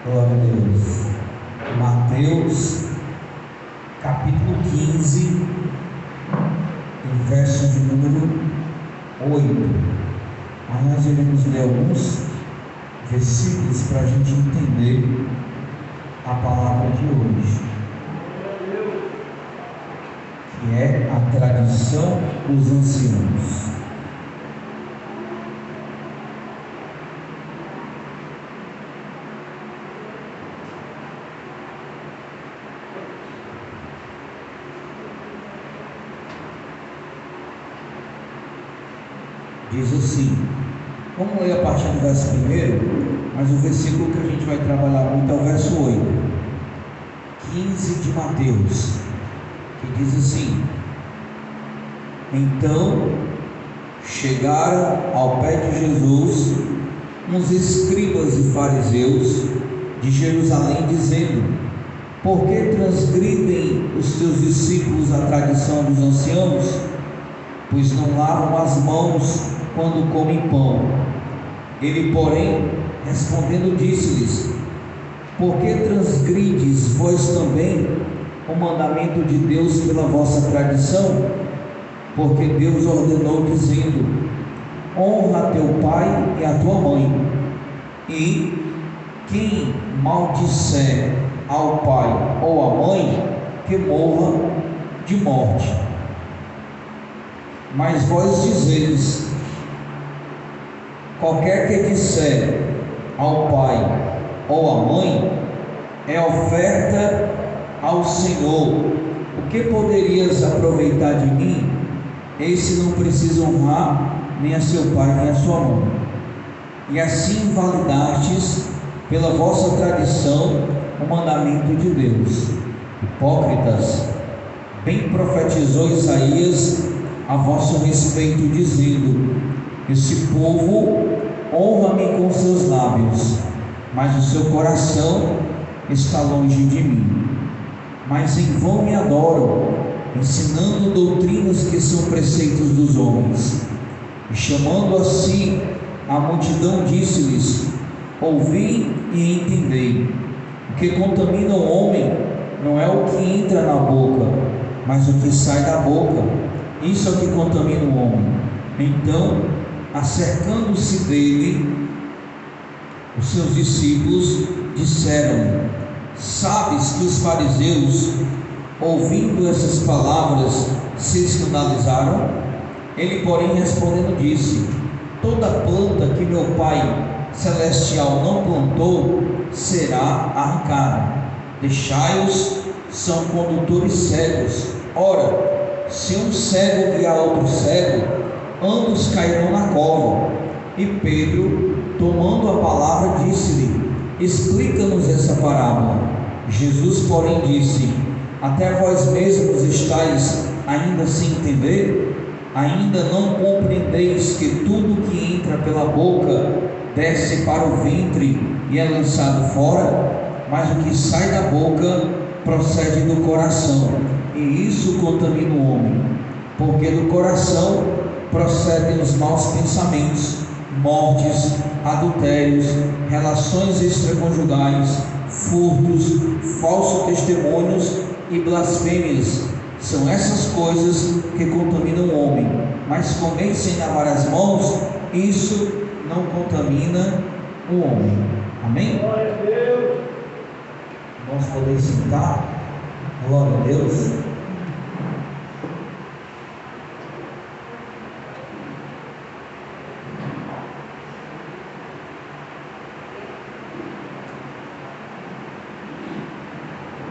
Glória a Deus. Mateus, capítulo 15, e verso de número 8. Mas nós iremos ler alguns versículos para a gente entender a palavra de hoje, que é a tradição dos anciãos. Diz assim, vamos ler a partir do verso 1, mas o versículo que a gente vai trabalhar muito é o verso 8, 15 de Mateus, que diz assim: Então chegaram ao pé de Jesus uns escribas e fariseus de Jerusalém, dizendo: Por que transgridem os teus discípulos a tradição dos anciãos? Pois não lavam as mãos quando comem pão. Ele, porém, respondendo, disse-lhes: Por que transgrides vós também o mandamento de Deus pela vossa tradição? Porque Deus ordenou, dizendo: Honra teu pai e a tua mãe, e quem maldisser ao pai ou à mãe, que morra de morte. Mas vós dizeis: Qualquer que disser ao pai ou à mãe, é oferta ao Senhor. O que poderias aproveitar de mim? Esse não precisa honrar nem a seu pai nem a sua mãe. E assim invalidastes pela vossa tradição o mandamento de Deus. Hipócritas, bem profetizou Isaías a vosso respeito, dizendo: Esse povo honra-me com seus lábios, mas o seu coração está longe de mim. Mas em vão me adoram, ensinando doutrinas que são preceitos dos homens. E chamando a si a multidão, disse-lhes: Ouvi e entendei. O que contamina o homem não é o que entra na boca, mas o que sai da boca. Isso é o que contamina o homem. Então, acercando-se dele, os seus discípulos disseram: Sabes que os fariseus, ouvindo essas palavras, se escandalizaram? Ele, porém, respondendo, disse: Toda planta que meu Pai celestial não plantou será arrancada. Deixai-os, são condutores cegos. Ora, se um cego guiar outro cego, ambos cairão na cova. E Pedro, tomando a palavra, disse-lhe: Explica-nos essa parábola. Jesus, porém, disse: Até vós mesmos estáis ainda sem entender? Ainda não compreendeis que tudo que entra pela boca desce para o ventre e é lançado fora? Mas o que sai da boca procede do coração, e isso contamina o homem, porque do coração procedem os maus pensamentos, mortes, adultérios, relações extraconjugais, furtos, falsos testemunhos e blasfêmias. São essas coisas que contaminam o homem. Mas comer sem lavar as mãos, isso não contamina o homem. Amém? Glória a Deus. Vamos poder sentar. Glória a Deus.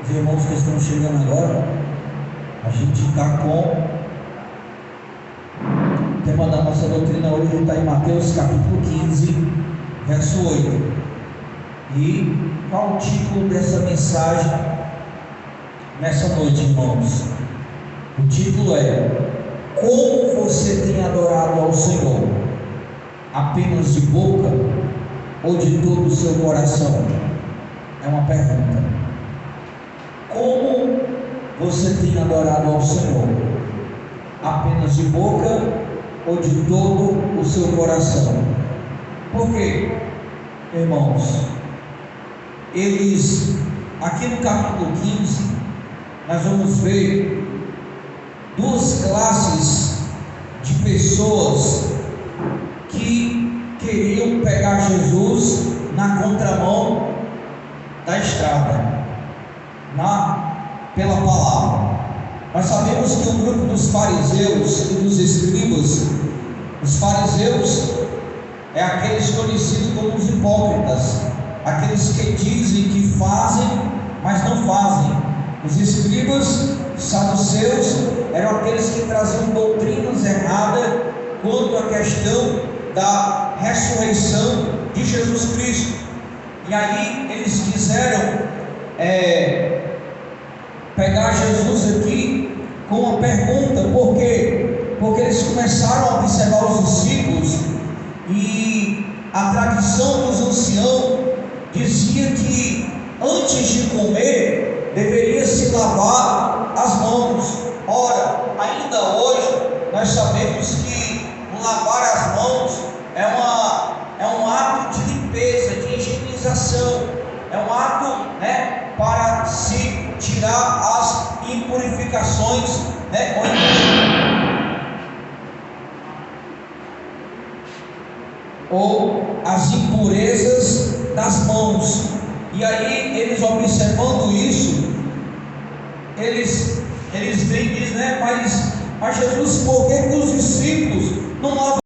Os irmãos que estão chegando agora, a gente está com o tema da nossa doutrina hoje, está em Mateus capítulo 15, verso 8. E qual o título dessa mensagem nessa noite, irmãos? O título é: Como você tem adorado ao Senhor? Apenas de boca ou de todo o seu coração? É uma pergunta. Como você tem adorado ao Senhor? Apenas de boca ou de todo o seu coração? Por quê, irmãos? eles, aqui no capítulo 15, nós vamos ver duas classes de pessoas que queriam pegar Jesus na contramão da estrada, pela palavra. Nós sabemos que o grupo dos fariseus e dos escribas, os fariseus é aqueles conhecidos como os hipócritas, aqueles que dizem que fazem, mas não fazem. Os escribas, saduceus, eram aqueles que traziam doutrinas erradas quanto à questão da ressurreição de Jesus Cristo. E aí eles quiseram pegar Jesus aqui com uma pergunta. Por quê? Porque eles começaram a observar os discípulos, e a tradição dos anciãos dizia que antes de comer deveria se lavar as mãos. Ora, ainda hoje nós sabemos que lavar as mãos é um ato de limpeza, de higienização, é um ato, para se tirar as impurificações, ou as impurezas das mãos. E aí eles, observando isso, eles vêm e dizem, mas Jesus, por que os discípulos não lavam